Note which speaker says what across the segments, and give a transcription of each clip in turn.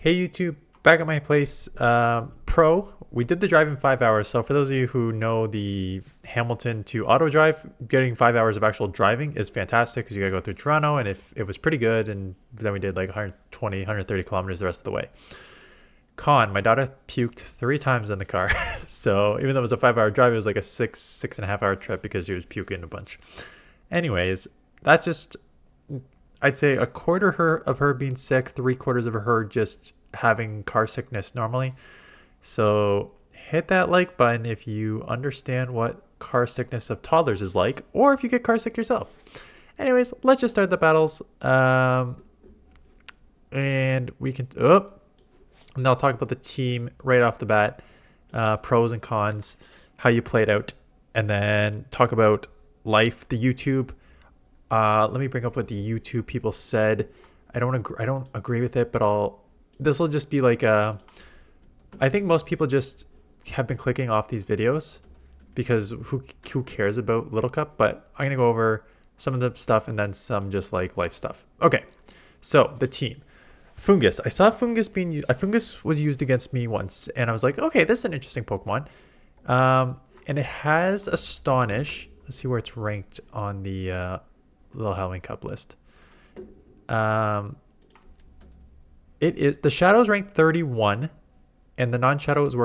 Speaker 1: Hey YouTube, back at my place. Pro, we did the drive in 5 hours. So for those of you who know the Hamilton to Auto drive, getting 5 hours of actual driving is fantastic because you gotta go through Toronto, and if it was pretty good, and then we did like 120, 130 kilometers the rest of the way. Con, my daughter puked 3 times in the car. So even though it was a 5 hour drive, it was like a six and a half hour trip because she was puking a bunch. Anyways, that just I'd say a quarter of her being sick, 3 quarters of her just having car sickness normally. So hit that like button if you understand what car sickness of toddlers is like, or if you get car sick yourself. Anyways, let's just start the battles. And we can. Oh, and I'll talk about the team right off the bat, pros and cons, how you played out, and then talk about life, the YouTube. Let me bring up what the YouTube people said. I don't agree with it, but I'll. This will just be like I think most people just have been clicking off these videos because who cares about Little Cup? But I'm gonna go over some of the stuff and then some just like life stuff. Okay, so the team. Fungus. I saw Fungus being used. Fungus was used against me once, and I was like, okay, this is an interesting Pokemon. And it has Astonish. Let's see where it's ranked on the Little Halloween Cup list. Um, it is the Shadow is ranked 31, and the non-Shadow is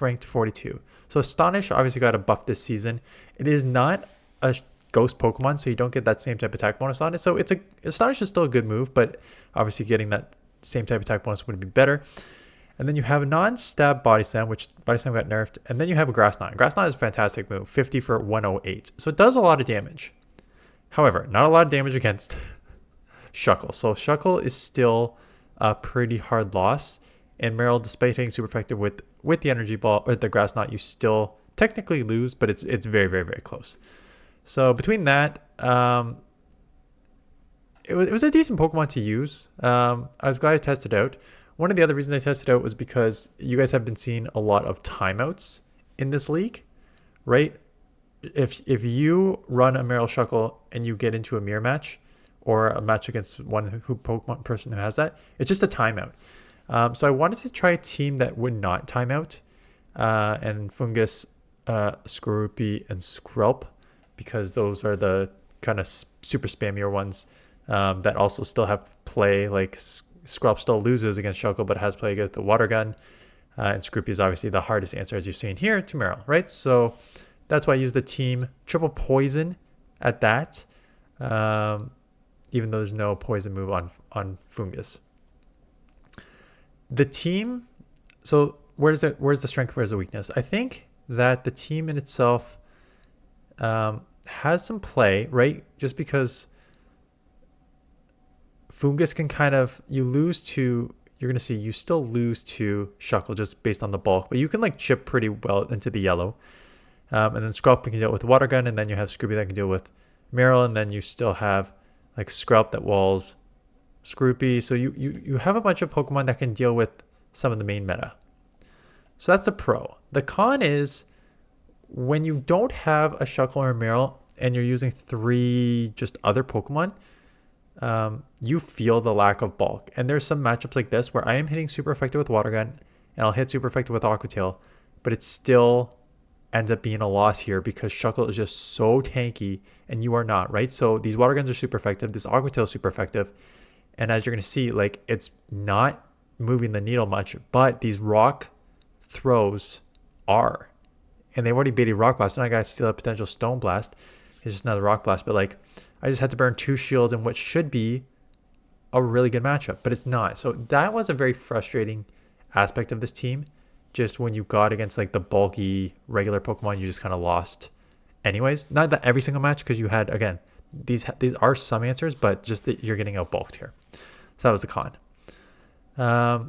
Speaker 1: ranked 42. So Astonish obviously got a buff this season. It is not a Ghost Pokemon, so you don't get that same type of attack bonus on it. So Astonish is still a good move, but obviously getting that same type of attack bonus would be better. And then you have a non-stab Body Slam, which Body Slam got nerfed. And then you have a Grass Knot. Grass Knot is a fantastic move, 50 for 108. So it does a lot of damage. However, not a lot of damage against Shuckle. So Shuckle is still a pretty hard loss. And Meryl, despite taking super effective with the Energy Ball or the Grass Knot, you still technically lose, but it's very, very, very close. So between that, it was a decent Pokemon to use. I was glad I tested it out. One of the other reasons I tested it out was because you guys have been seeing a lot of timeouts in this league, right? If you run a Meryl Shuckle and you get into a mirror match or a match against one Pokemon person who has that, it's just a timeout. So I wanted to try a team that would not timeout, and Fungus, Skorupi, and Skrelp, because those are the kind of super spammier ones that also still have play. Like Skrelp still loses against Shuckle, but has play against the Water Gun. And Scroopy is obviously the hardest answer, as you've seen here, to Meryl, right? So that's why I use the team triple poison at that, even though there's no poison move on Fungus. The team, so where's the strength, where's the weakness? I think that the team in itself has some play, right? Just because Fungus can kind of, you're going to see you still lose to Shuckle just based on the bulk, but you can like chip pretty well into the yellow. And then Skrelp can deal with the Water Gun, and then you have Scrooby that can deal with Meryl, and then you still have like Skrelp that walls Scroopy. So you have a bunch of Pokemon that can deal with some of the main meta. So that's the pro. The con is when you don't have a Shuckle or a Meryl and you're using 3 just other Pokemon, you feel the lack of bulk. And there's some matchups like this where I am hitting super effective with Water Gun and I'll hit super effective with Aqua Tail, but it still ends up being a loss here because Shuckle is just so tanky and you are not, right? So these Water Guns are super effective. This Aqua Tail is super effective. And as you're going to see, like, it's not moving the needle much, but these rock throws are. And they've already baited Rock Blast. Now I got still a potential Stone Blast. It's just another Rock Blast. But, like, I just had to burn 2 shields in what should be a really good matchup, but it's not. So that was a very frustrating aspect of this team. Just when you got against, like, the bulky regular Pokemon, you just kind of lost anyways. Not that every single match, because you had, again, these are some answers, but just that you're getting outbulked here. So that was the con. I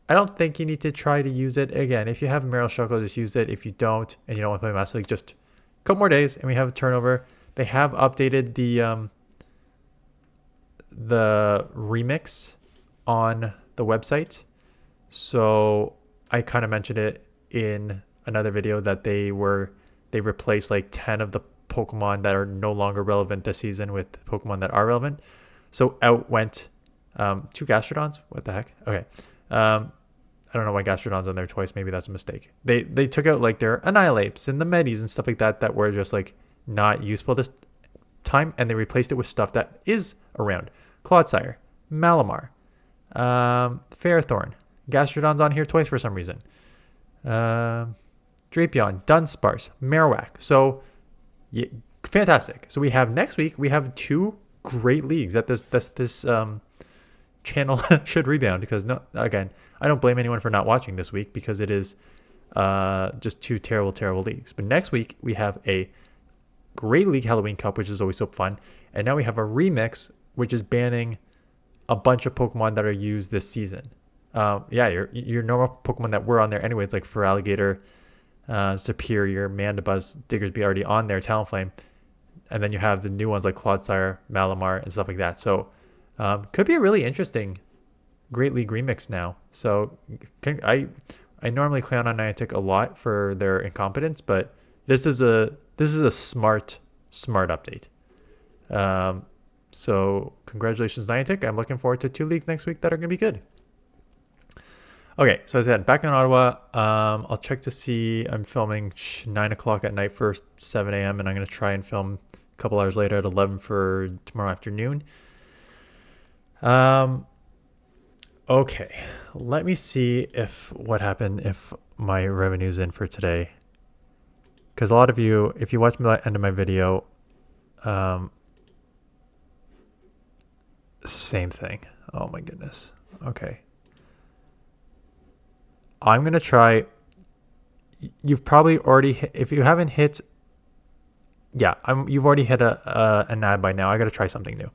Speaker 1: don't think you need to try to use it. Again, if you have Meryl Shuckle, just use it. If you don't, and you don't want to play Master League, just a couple more days and we have a turnover. They have updated the remix on the website. So I kind of mentioned it in another video that they replaced like 10 of the Pokemon that are no longer relevant this season with Pokemon that are relevant. So out went Two Gastrodons? What the heck? Okay. I don't know why Gastrodon's on there twice. Maybe that's a mistake. They took out like their Annihilates and the Medis and stuff like that were just like not useful this time, and they replaced it with stuff that is around. Clodsire, Malamar, Ferrothorn. Gastrodon's on here twice for some reason. Drapion, Dunsparce, Marowak. So, yeah, fantastic. So we have next week, we have two great leagues that this channel should rebound, because no, again, I don't blame anyone for not watching this week, because it is just two terrible leagues. But next week we have a great league Halloween Cup, which is always so fun, and now we have a remix, which is banning a bunch of Pokemon that are used this season. Yeah, your normal Pokemon that were on there anyways, like Feraligatr, Superior, Mandibuzz, Diggersby already on there, Talonflame, and then you have the new ones like Clodsire, Malamar, and stuff like that. So could be a really interesting Great League remix now. So I normally clown on Niantic a lot for their incompetence, but this is a smart update. So congratulations, Niantic. I'm looking forward to two leagues next week that are going to be good. Okay, so as I said, back in Ottawa, I'll check to see. I'm filming 9 o'clock at night for 7 a.m. and I'm going to try and film a couple hours later at 11 for tomorrow afternoon. Okay, let me see what happened if my revenue's in for today. Because a lot of you, if you watch the end of my video, same thing. Oh my goodness. Okay. I'm going to try. You've probably already hit, if you haven't hit, yeah, you've already hit an ad by now. I got to try something new.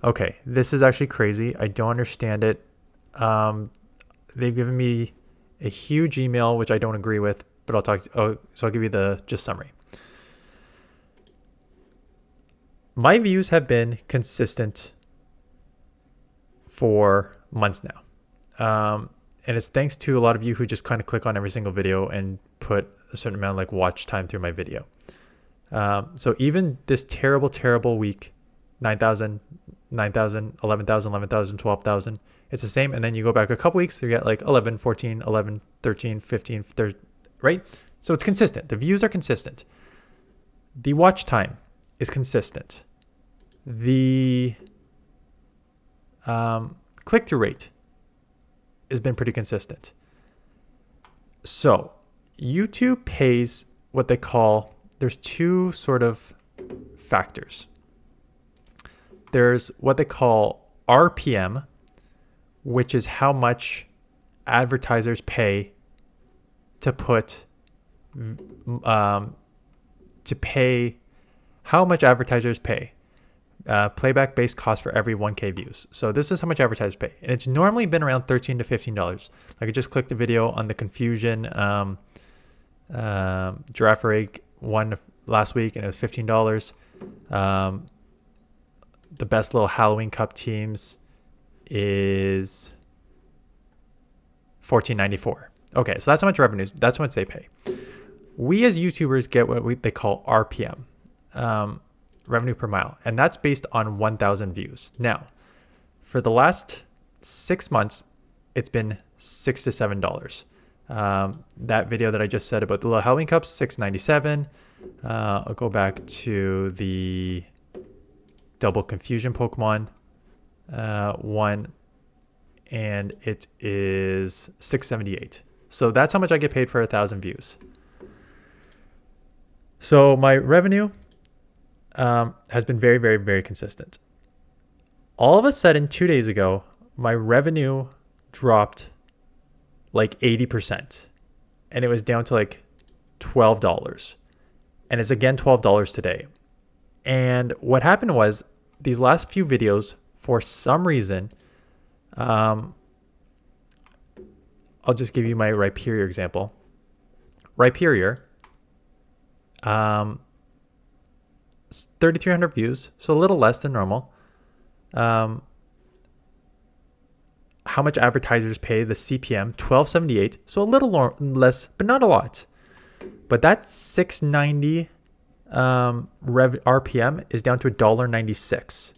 Speaker 1: Okay, this is actually crazy. I don't understand it. They've given me a huge email, which I don't agree with, but so I'll give you the just summary. My views have been consistent for months now. And it's thanks to a lot of you who just kind of click on every single video and put a certain amount of like watch time through my video. So even this terrible week, 9,000, 9,000, 11,000, 11,000, 12,000, it's the same. And then you go back a couple weeks, you get like 11, 14, 11, 13, 15, 30, right? So it's consistent. The views are consistent. The watch time is consistent. The click-through rate has been pretty consistent. So YouTube pays what they call, there's two sort of factors. There's what they call RPM, which is how much advertisers pay to put, how much advertisers pay. Playback based cost for every 1K views. So this is how much advertisers pay. And it's normally been around $13 to $15. Like I just clicked a video on the Confusion Giraffe Rig one last week, and it was $15. The best little Halloween Cup teams is $14.94. Okay, so that's how much revenue, that's how much they pay. We as YouTubers get what they call RPM. Revenue per mile, and that's based on 1,000 views. Now, for the last 6 months, it's been $6 to $7. That video that I just said about the little Halloween Cups, $6.97. I'll go back to the double Confusion Pokemon one, and it is $6.78. So that's how much I get paid for 1,000 views. So my revenue has been very consistent. All of a sudden, 2 days ago, my revenue dropped like 80%, and it was down to like $12, and it's again $12 today. And what happened was, these last few videos, for some reason, I'll just give you my Rhyperior example. Rhyperior, 3,300 views, so a little less than normal. How much advertisers pay? The CPM, $12.78, so a little less, but not a lot. But that $6.90 RPM is down to $1.96.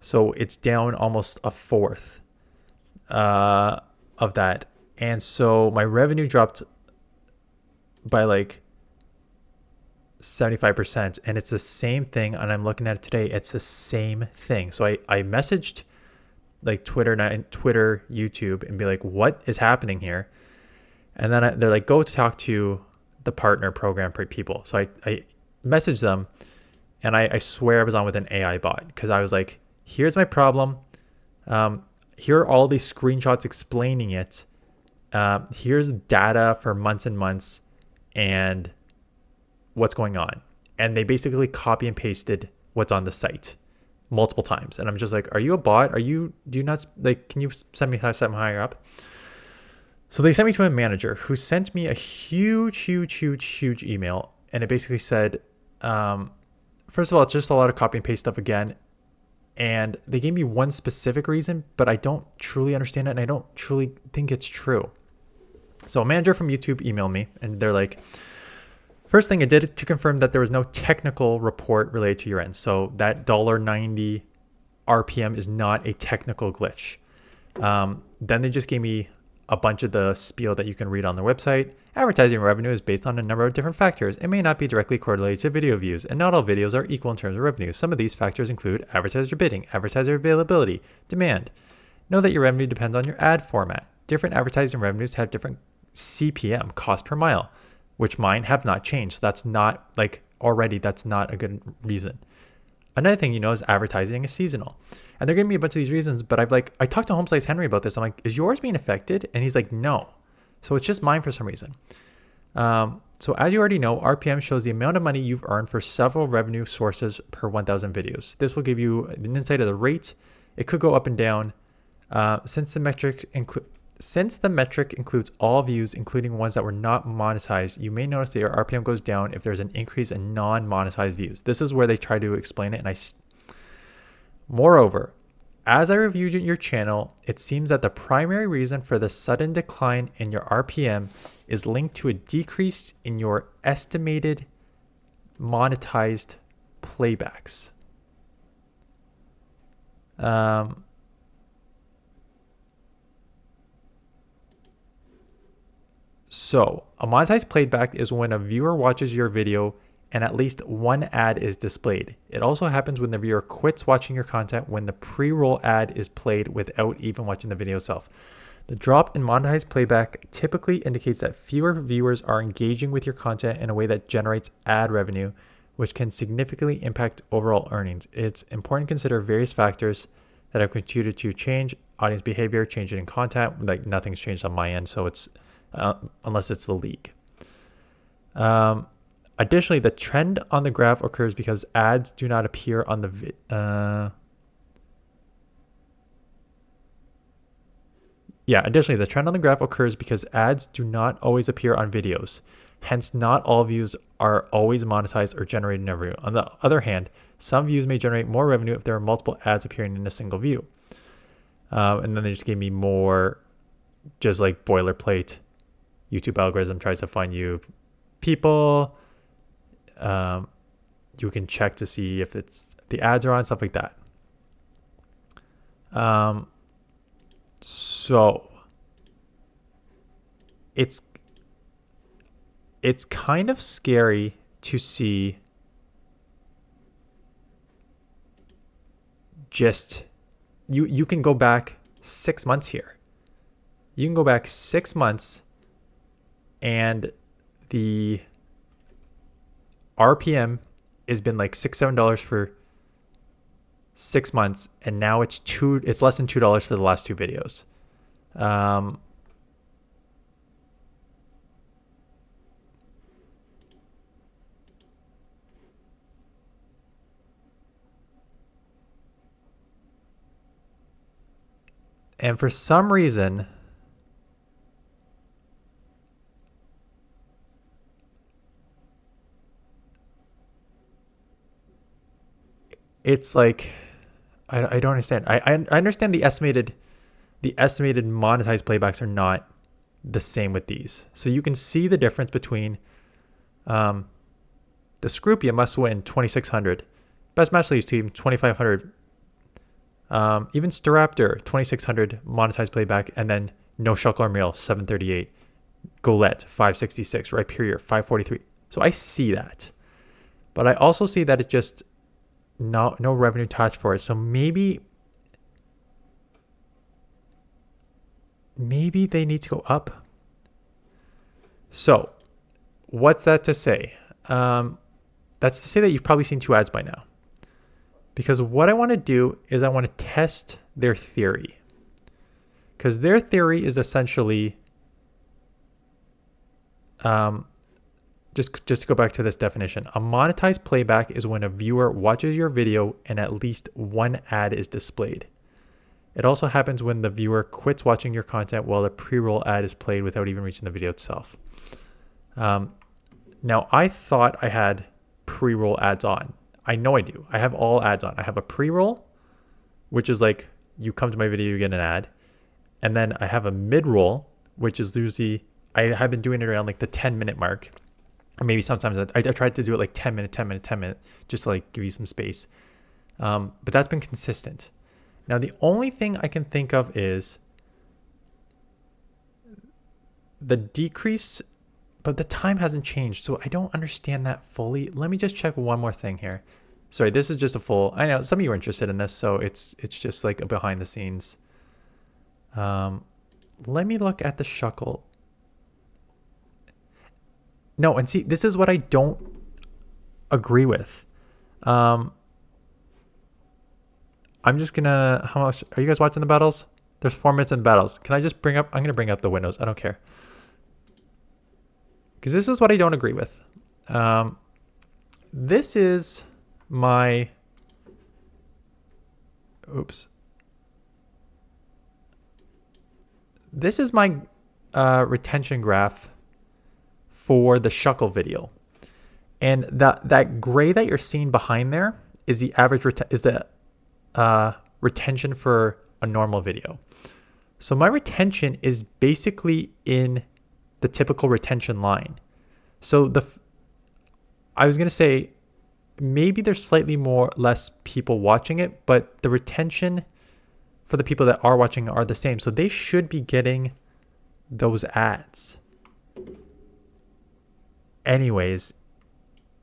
Speaker 1: So it's down almost a fourth of that. And so my revenue dropped by like 75%. And it's the same thing. And I'm looking at it today. It's the same thing. So I messaged like Twitter, YouTube, and be like, what is happening here? And then they're like, go talk to the partner program people. So I messaged them, and I swear I was on with an AI bot, because I was like, here's my problem. Here are all these screenshots explaining it. Here's data for months and months and what's going on. And they basically copy and pasted what's on the site multiple times. And I'm just like, are you a bot? Do you not, like, can you send me something higher up? So they sent me to a manager who sent me a huge email. And it basically said, first of all, it's just a lot of copy and paste stuff again. And they gave me one specific reason, but I don't truly understand it. And I don't truly think it's true. So a manager from YouTube emailed me, and they're like, first thing I did to confirm that there was no technical report related to your end. So that $1.90 RPM is not a technical glitch. Then they just gave me a bunch of the spiel that you can read on their website. Advertising revenue is based on a number of different factors. It may not be directly correlated to video views, and not all videos are equal in terms of revenue. Some of these factors include advertiser bidding, advertiser availability, demand. Know that your revenue depends on your ad format. Different advertising revenues have different CPM, cost per mile, which mine have not changed. So that's not that's not a good reason. Another thing is advertising is seasonal. And they're giving me a bunch of these reasons, but I talked to Homeslice Henry about this. I'm like, is yours being affected? And he's like, no. So it's just mine for some reason. So as you already know, RPM shows the amount of money you've earned for several revenue sources per 1,000 videos. This will give you an insight of the rate. It could go up and down. Since the metric includes all views, including ones that were not monetized, you may notice that your RPM goes down if there's an increase in non-monetized views. This is where they try to explain it. Moreover, as I reviewed your channel, it seems that the primary reason for the sudden decline in your RPM is linked to a decrease in your estimated monetized playbacks. So a monetized playback is when a viewer watches your video and at least one ad is displayed. It also happens when the viewer quits watching your content when the pre-roll ad is played without even watching the video itself. The drop in monetized playback typically indicates that fewer viewers are engaging with your content in a way that generates ad revenue, which can significantly impact overall earnings. It's important to consider various factors that have contributed to change audience behavior, change in content. Like nothing's changed on my end, so it's unless it's the league. Additionally, the trend on the graph occurs because ads do not appear on the Additionally, the trend on the graph occurs because ads do not always appear on videos. Hence, not all views are always monetized or generating revenue. On the other hand, some views may generate more revenue if there are multiple ads appearing in a single view. And then they just gave me more just like boilerplate. YouTube algorithm tries to find you people. You can check to see if the ads are on, stuff like that. So it's kind of scary to see just you can go back 6 months here. You can go back 6 months and the RPM has been like $6-7 for 6 months, and now it's less than $2 for the last 2 videos. And for some reason, it's like I don't understand. I understand the estimated monetized playbacks are not the same with these. So you can see the difference between the Scroopia must win 2,600, best match leads team 2,500, Even Staraptor 2600 monetized playback, and then No Shuckle or Meal 738, Golette 566, Rhyperior 543. So I see that, but I also see that it just no revenue attached for it. So maybe they need to go up. So what's that to say? That's to say that you've probably seen 2 ads by now. Because what I want to do is I want to test their theory. Because their theory is essentially, just to go back to this definition, a monetized playback is when a viewer watches your video and at least one ad is displayed. It also happens when the viewer quits watching your content while a pre-roll ad is played without even reaching the video itself. Now, I thought I had pre-roll ads on. I know I do. I have all ads on. I have a pre-roll, which is like you come to my video, you get an ad. And then I have a mid-roll, which is usually, I have been doing it around like the 10-minute mark. Or maybe sometimes I tried to do it like 10 minute, just to like give you some space. But that's been consistent. Now, the only thing I can think of is the decrease, but the time hasn't changed. So I don't understand that fully. Let me just check one more thing here. Sorry, this is just a full, I know some of you are interested in this, so it's just like a behind the scenes. Let me look at the Shuckle. No, and see, this is what I don't agree with. I'm just gonna, how much, are you guys watching the battles? There's 4 minutes in battles. Can I just bring up, I'm gonna bring up the windows. I don't care. Because this is what I don't agree with. This is my, oops. This is my retention graph for the Shuckle video. And that gray that you're seeing behind there is the average retention for a normal video. So my retention is basically in the typical retention line. So I was going to say maybe there's slightly less people watching it, but the retention for the people that are watching are the same. So they should be getting those ads. Anyways,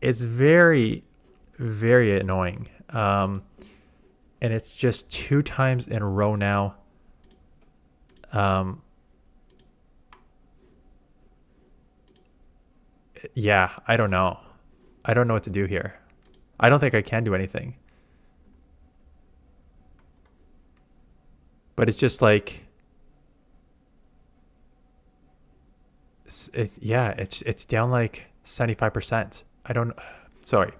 Speaker 1: it's very, very annoying. And it's just 2 times in a row now. Yeah, I don't know. I don't know what to do here. I don't think I can do anything. But it's just like, it's down like 75%. Sorry.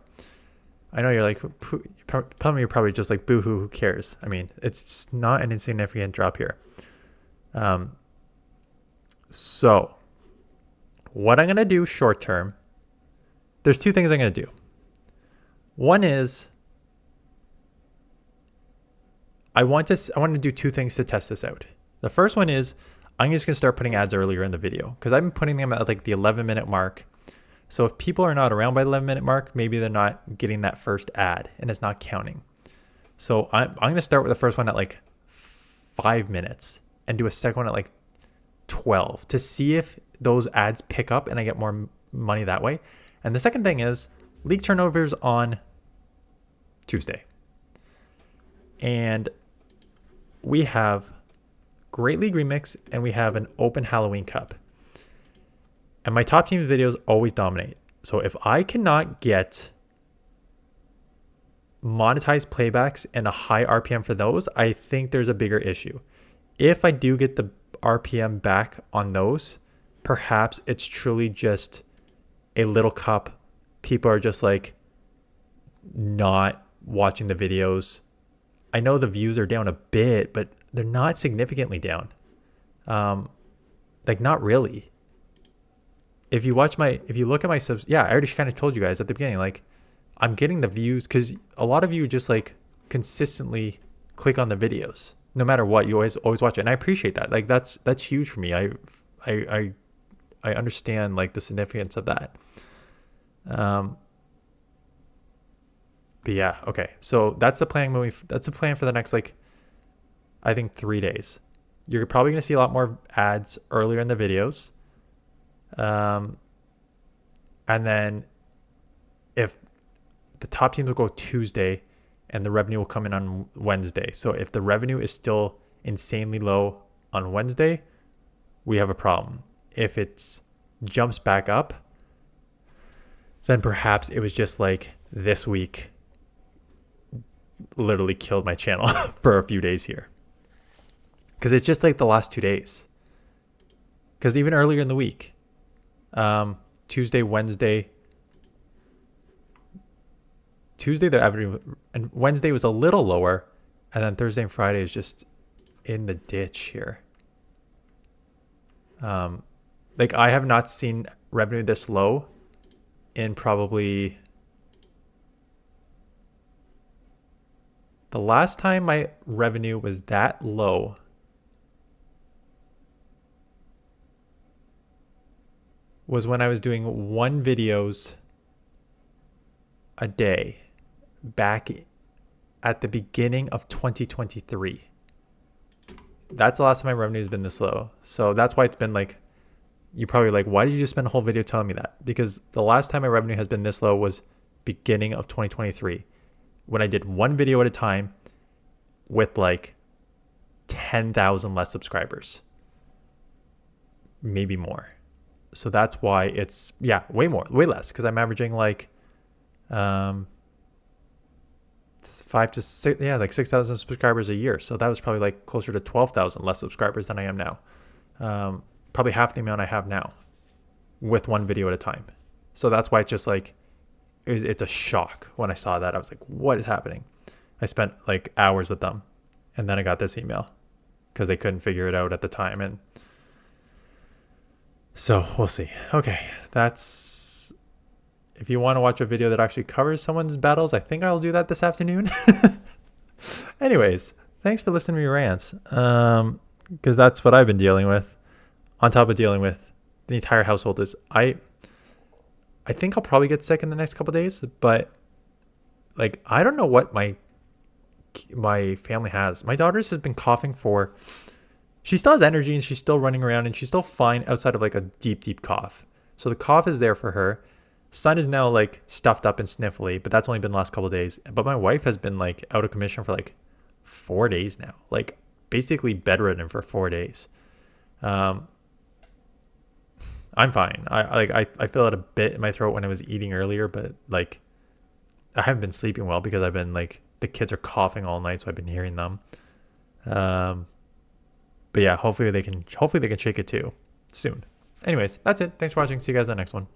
Speaker 1: I know you're like, you're probably just like, boo-hoo, who cares? I mean, it's not an insignificant drop here. So what I'm going to do short term, there's 2 things I'm going to do. One is I want to do 2 things to test this out. The first one is I'm just going to start putting ads earlier in the video because I've been putting them at like the 11-minute mark. So if people are not around by the 11-minute mark, maybe they're not getting that first ad and it's not counting. So I'm going to start with the first one at like 5 minutes and do a second one at like 12 to see if those ads pick up and I get more money that way. And the second thing is league turnovers on Tuesday. And we have Great League Remix and we have an open Halloween Cup. And my top teams videos always dominate. So if I cannot get monetized playbacks and a high RPM for those, I think there's a bigger issue. If I do get the RPM back on those, perhaps it's truly just a little cup. People are just like not watching the videos. I know the views are down a bit, but they're not significantly down. Like not really. If you look at my subs, yeah, I already kind of told you guys at the beginning, like I'm getting the views because a lot of you just like consistently click on the videos. No matter what, you always watch it. And I appreciate that. Like that's huge for me. I understand like the significance of that. But yeah, okay. So that's the plan for the next like I think 3 days. You're probably going to see a lot more ads earlier in the videos. And then if the top teams will go Tuesday and the revenue will come in on Wednesday. So if the revenue is still insanely low on Wednesday, we have a problem. If it jumps back up, then perhaps it was just like this week literally killed my channel for a few days here. Because it's just like the last 2 days. Because even earlier in the week, Tuesday, Wednesday, the average, and Wednesday was a little lower, and then Thursday and Friday is just in the ditch here. Like I have not seen revenue this low in probably the last time my revenue was that low was when I was doing 1 videos a day back at the beginning of 2023. That's the last time my revenue has been this low. So that's why it's been like, you're probably like, why did you just spend a whole video telling me that? Because the last time my revenue has been this low was beginning of 2023, when I did 1 video at a time with like 10,000 less subscribers, maybe more. So that's why it's, yeah, way less, because I'm averaging like 5 to 6, yeah, like 6,000 subscribers a year. So that was probably like closer to 12,000 less subscribers than I am now. Probably half the amount I have now with 1 video at a time. So that's why it's just like, it's a shock when I saw that. I was like, what is happening? I spent like hours with them, and then I got this email because they couldn't figure it out at the time. And so we'll see. Okay, that's, if you want to watch a video that actually covers someone's battles, I think I'll do that this afternoon. Anyways, thanks for listening to me rants, because that's what I've been dealing with, on top of dealing with the entire household. Is I think I'll probably get sick in the next couple of days, but like I don't know what my family has. My daughter's has been coughing for, she still has energy and she's still running around and she's still fine outside of like a deep cough. So the cough is there for her. Son is now like stuffed up and sniffly, but that's only been the last couple of days. But my wife has been like out of commission for like 4 days now, like basically bedridden for 4 days. I'm fine. I feel it a bit in my throat when I was eating earlier, but like I haven't been sleeping well because I've been like, the kids are coughing all night, so I've been hearing them. But yeah, hopefully they can shake it too soon. Anyways, that's it. Thanks for watching. See you guys in the next one.